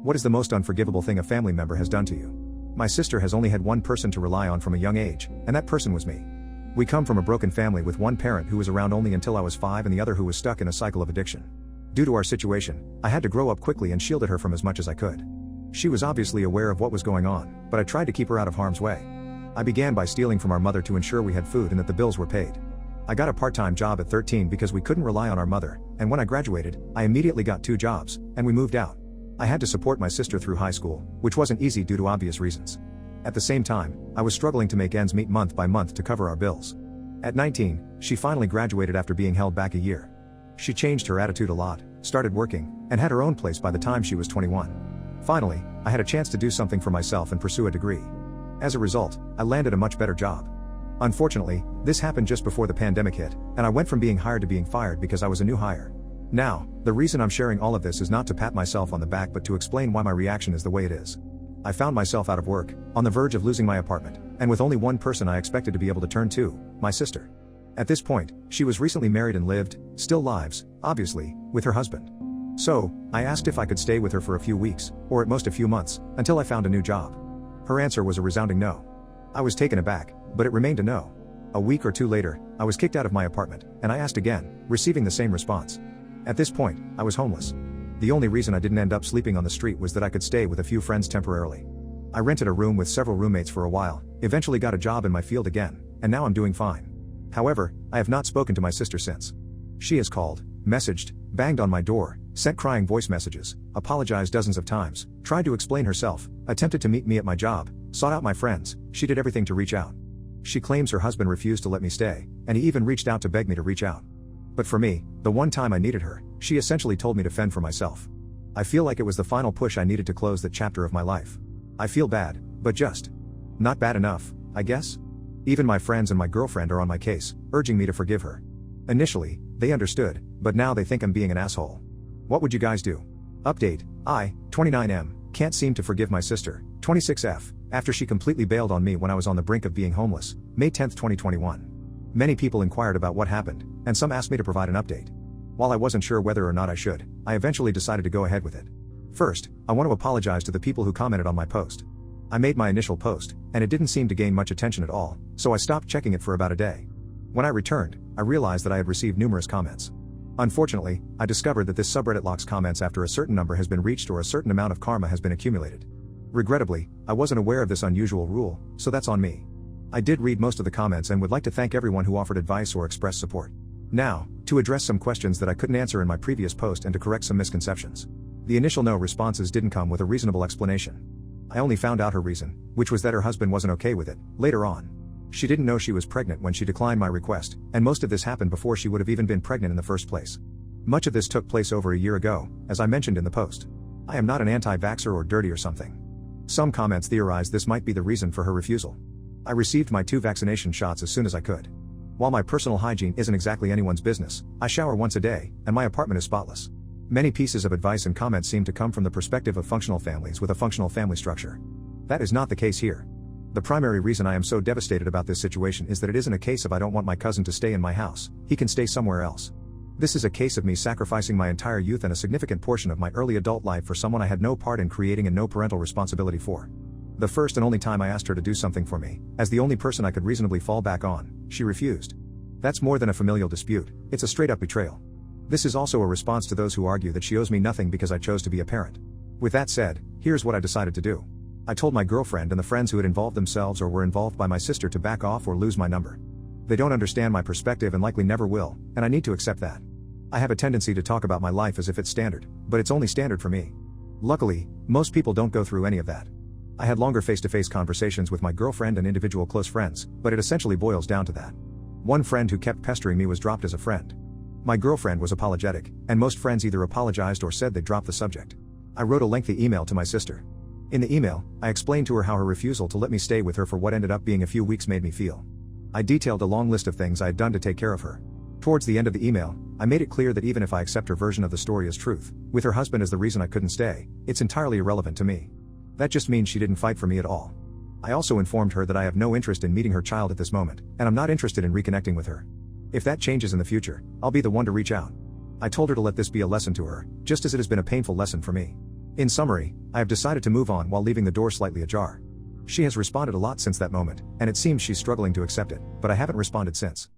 What is the most unforgivable thing a family member has done to you? My sister has only had one person to rely on from a young age, and that person was me. We come from a broken family with one parent who was around only until I was 5 and the other who was stuck in a cycle of addiction. Due to our situation, I had to grow up quickly and shielded her from as much as I could. She was obviously aware of what was going on, but I tried to keep her out of harm's way. I began by stealing from our mother to ensure we had food and that the bills were paid. I got a part-time job at 13 because we couldn't rely on our mother, and when I graduated, I immediately got 2 jobs, and we moved out. I had to support my sister through high school, which wasn't easy due to obvious reasons. At the same time, I was struggling to make ends meet month by month to cover our bills. At 19, she finally graduated after being held back a year. She changed her attitude a lot, started working, and had her own place by the time she was 21. Finally, I had a chance to do something for myself and pursue a degree. As a result, I landed a much better job. Unfortunately, this happened just before the pandemic hit, and I went from being hired to being fired because I was a new hire. Now, the reason I'm sharing all of this is not to pat myself on the back but to explain why my reaction is the way it is. I found myself out of work, on the verge of losing my apartment, and with only one person I expected to be able to turn to, my sister. At this point, she was recently married and lived, still lives, obviously, with her husband. So, I asked if I could stay with her for a few weeks, or at most a few months, until I found a new job. Her answer was a resounding no. I was taken aback, but it remained a no. A week or two later, I was kicked out of my apartment, and I asked again, receiving the same response. At this point, I was homeless. The only reason I didn't end up sleeping on the street was that I could stay with a few friends temporarily. I rented a room with several roommates for a while, eventually got a job in my field again, and now I'm doing fine. However, I have not spoken to my sister since. She has called, messaged, banged on my door, sent crying voice messages, apologized dozens of times, tried to explain herself, attempted to meet me at my job, sought out my friends. She did everything to reach out. She claims her husband refused to let me stay, and he even reached out to beg me to reach out. But for me, the one time I needed her, she essentially told me to fend for myself. I feel like it was the final push I needed to close that chapter of my life. I feel bad, but just not bad enough, I guess? Even my friends and my girlfriend are on my case, urging me to forgive her. Initially, they understood, but now they think I'm being an asshole. What would you guys do? Update, I, 29M, can't seem to forgive my sister, 26F, after she completely bailed on me when I was on the brink of being homeless, May 10, 2021. Many people inquired about what happened, and some asked me to provide an update. While I wasn't sure whether or not I should, I eventually decided to go ahead with it. First, I want to apologize to the people who commented on my post. I made my initial post, and it didn't seem to gain much attention at all, so I stopped checking it for about a day. When I returned, I realized that I had received numerous comments. Unfortunately, I discovered that this subreddit locks comments after a certain number has been reached or a certain amount of karma has been accumulated. Regrettably, I wasn't aware of this unusual rule, so that's on me. I did read most of the comments and would like to thank everyone who offered advice or expressed support. Now, to address some questions that I couldn't answer in my previous post and to correct some misconceptions. The initial no responses didn't come with a reasonable explanation. I only found out her reason, which was that her husband wasn't okay with it, later on. She didn't know she was pregnant when she declined my request, and most of this happened before she would have even been pregnant in the first place. Much of this took place over a year ago, as I mentioned in the post. I am not an anti-vaxxer or dirty or something. Some comments theorized this might be the reason for her refusal. I received my 2 vaccination shots as soon as I could. While my personal hygiene isn't exactly anyone's business, I shower once a day, and my apartment is spotless. Many pieces of advice and comments seem to come from the perspective of functional families with a functional family structure. That is not the case here. The primary reason I am so devastated about this situation is that it isn't a case of I don't want my cousin to stay in my house, he can stay somewhere else. This is a case of me sacrificing my entire youth and a significant portion of my early adult life for someone I had no part in creating and no parental responsibility for. The first and only time I asked her to do something for me, as the only person I could reasonably fall back on, she refused. That's more than a familial dispute, it's a straight-up betrayal. This is also a response to those who argue that she owes me nothing because I chose to be a parent. With that said, here's what I decided to do. I told my girlfriend and the friends who had involved themselves or were involved by my sister to back off or lose my number. They don't understand my perspective and likely never will, and I need to accept that. I have a tendency to talk about my life as if it's standard, but it's only standard for me. Luckily, most people don't go through any of that. I had longer face-to-face conversations with my girlfriend and individual close friends, but it essentially boils down to that. One friend who kept pestering me was dropped as a friend. My girlfriend was apologetic, and most friends either apologized or said they dropped the subject. I wrote a lengthy email to my sister. In the email, I explained to her how her refusal to let me stay with her for what ended up being a few weeks made me feel. I detailed a long list of things I had done to take care of her. Towards the end of the email, I made it clear that even if I accept her version of the story as truth, with her husband as the reason I couldn't stay, it's entirely irrelevant to me. That just means she didn't fight for me at all. I also informed her that I have no interest in meeting her child at this moment, and I'm not interested in reconnecting with her. If that changes in the future, I'll be the one to reach out. I told her to let this be a lesson to her, just as it has been a painful lesson for me. In summary, I have decided to move on while leaving the door slightly ajar. She has responded a lot since that moment, and it seems she's struggling to accept it, but I haven't responded since.